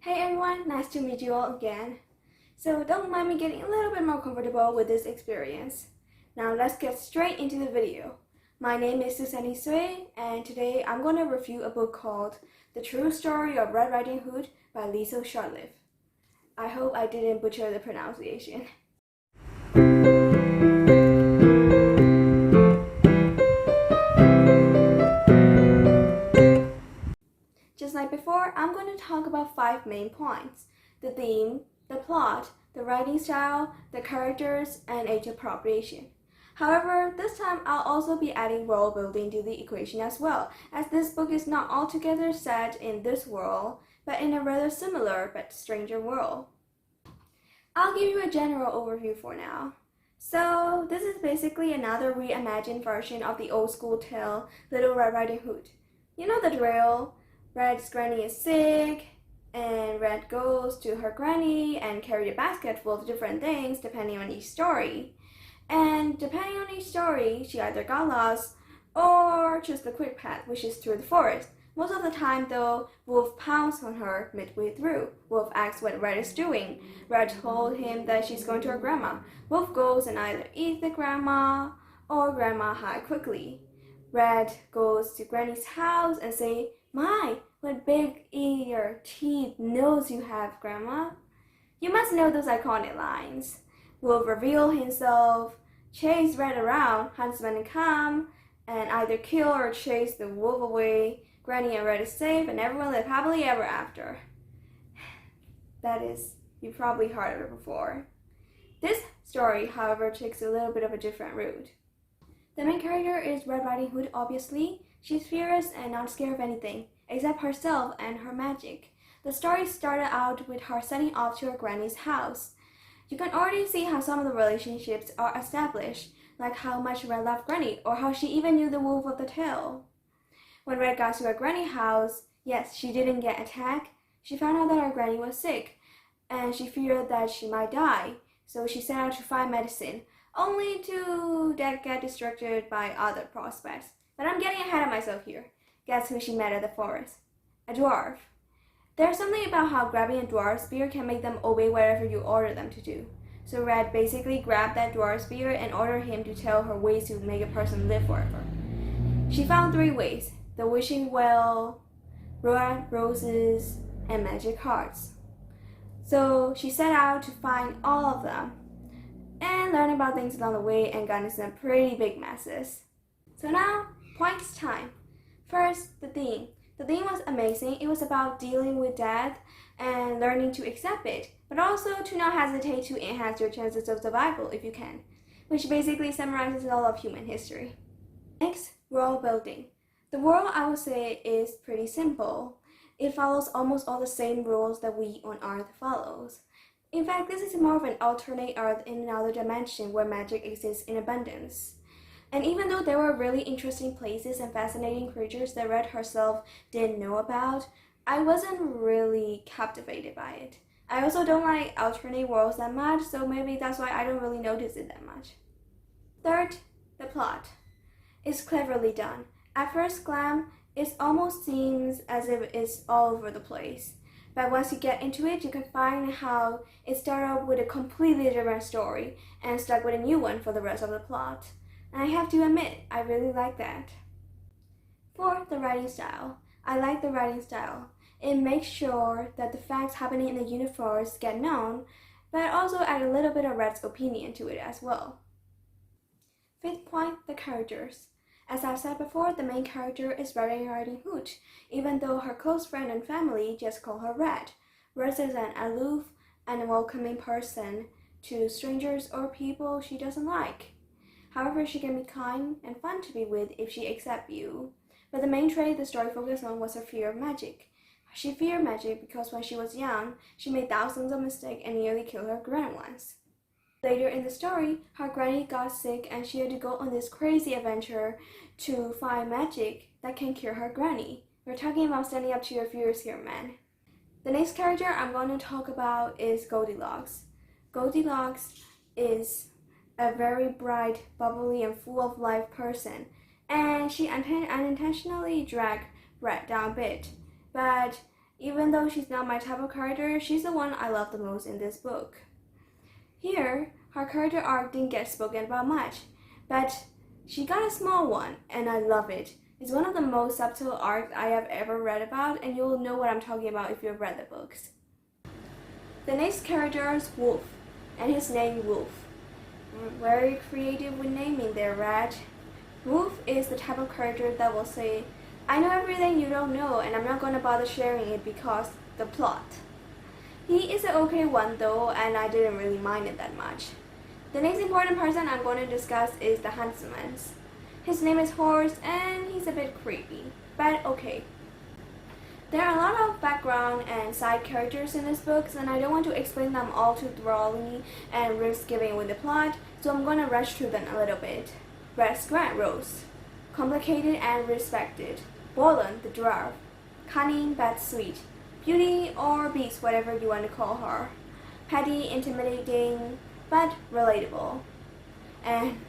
Hey everyone, nice to meet you all again. So don't mind me getting a little bit more comfortable with this experience. Now let's get straight into the video. My name is Susanne Sui, and today I'm going to review a book called The True Story of Red Riding Hood by Liesl Shortleff. I hope I didn't butcher the pronunciation. Just like before, I'm going to talk about 5 main points: the theme, the plot, the writing style, the characters, and age appropriation. However, this time I'll also be adding world building to the equation as well, as this book is not altogether set in this world, but in a rather similar but stranger world. I'll give you a general overview for now. So, this is basically another reimagined version of the old school tale, Little Red Riding Hood. You know the drill. Red's granny is sick, and Red goes to her granny and carries a basket full of different things depending on each story. And depending on each story, she either got lost or chose the quick path, which is through the forest. Most of the time, though, Wolf pounced on her midway through. Wolf asks what Red is doing. Red told him that she's going to her grandma. Wolf goes and either eats the grandma or grandma hides quickly. Red goes to Granny's house and say, "My, what big ear teeth nose you have, Grandma." You must know those iconic lines. Wolf reveal himself, chase Red around, huntsmen come, and either kill or chase the wolf away. Granny and Red is safe, and everyone live happily ever after. That is, you probably heard of it before. This story, however, takes a little bit of a different route. The main character is Red Riding Hood, obviously. She's fearless and not scared of anything, except herself and her magic. The story started out with her setting off to her granny's house. You can already see how some of the relationships are established, like how much Red loved Granny, or how she even knew the wolf of the tale. When Red got to her granny house, yes, she didn't get attacked. She found out that her granny was sick, and she feared that she might die, so she set out to find medicine, only to get distracted by other prospects. But I'm getting ahead of myself here. Guess who she met at the forest? A dwarf. There's something about how grabbing a dwarf's spear can make them obey whatever you order them to do. So Red basically grabbed that dwarf's spear and ordered him to tell her ways to make a person live forever. She found 3 ways: the wishing well, red roses, and magic hearts. So she set out to find all of them and learn about things along the way and got into some pretty big messes. So now, points time. First, the theme. The theme was amazing. It was about dealing with death and learning to accept it, but also to not hesitate to enhance your chances of survival if you can, which basically summarizes all of human history. Next, world building. The world, I would say, is pretty simple. It follows almost all the same rules that we on Earth follows. In fact, this is more of an alternate Earth in another dimension where magic exists in abundance. And even though there were really interesting places and fascinating creatures that Red herself didn't know about, I wasn't really captivated by it. I also don't like alternate worlds that much, so maybe that's why I don't really notice it that much. Third, the plot. It's cleverly done. At first glance, it almost seems as if it's all over the place. But once you get into it, you can find how it started out with a completely different story and stuck with a new one for the rest of the plot. And I have to admit, I really like that. Fourth, the writing style. I like the writing style. It makes sure that the facts happening in the universe get known, but also add a little bit of Red's opinion to it as well. Fifth point, the characters. As I've said before, the main character is Red Riding Hood, even though her close friend and family just call her Red. Red is an aloof and welcoming person to strangers or people she doesn't like. However, she can be kind and fun to be with if she accepts you. But the main trait the story focused on was her fear of magic. She feared magic because when she was young, she made thousands of mistakes and nearly killed her granny once. Later in the story, her granny got sick and she had to go on this crazy adventure to find magic that can cure her granny. We're talking about standing up to your fears here, man. The next character I'm going to talk about is Goldilocks. Goldilocks is a very bright, bubbly, and full of life person, and she unintentionally dragged Red down a bit. But Even though she's not my type of character, she's the one I love the most in this book. Here, her character arc didn't get spoken about much, but she got a small one, and I love it. It's one of the most subtle arcs I have ever read about, and you'll know what I'm talking about if you've read the books. The next character is Wolf, and his name Wolf. Very creative with naming there, right? Wolf is the type of character that will say, I know everything you don't know, and I'm not going to bother sharing it because the plot. He is an okay one though, and I didn't really mind it that much. The next important person I'm going to discuss is the huntsman. His name is Horse, and he's a bit creepy, but okay. There are a lot of background and side characters in this book, and I don't want to explain them all too thoroughly and risk giving away the plot, so I'm going to rush through them a little bit. Restaurant Rose, complicated and respected. Bolin the dwarf, cunning but sweet. Beauty or Beast, whatever you want to call her. Petty, intimidating, but relatable. And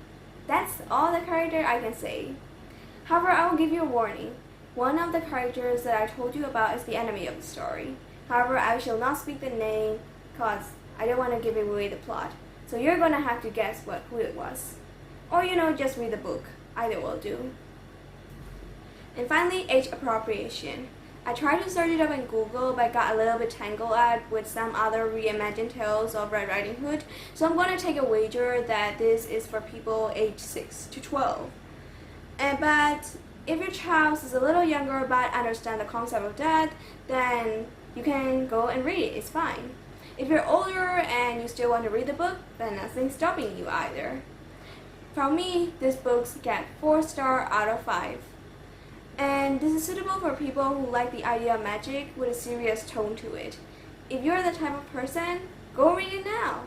that's all the character I can say. However, I will give you a warning. One of the characters that I told you about is the enemy of the story. However, I shall not speak the name because I don't want to give away the plot. So you're going to have to guess who it was. Or just read the book. Either will do. And finally, age appropriation. I tried to search it up in Google but got a little bit tangled up with some other reimagined tales of Red Riding Hood, so I'm going to take a wager that this is for people aged 6 to 12. But if your child is a little younger but understand the concept of death, then you can go and read it, it's fine. If you're older and you still want to read the book, then nothing's stopping you either. From me, this book gets 4 stars out of 5. And this is suitable for people who like the idea of magic with a serious tone to it. If you're the type of person, go read it now.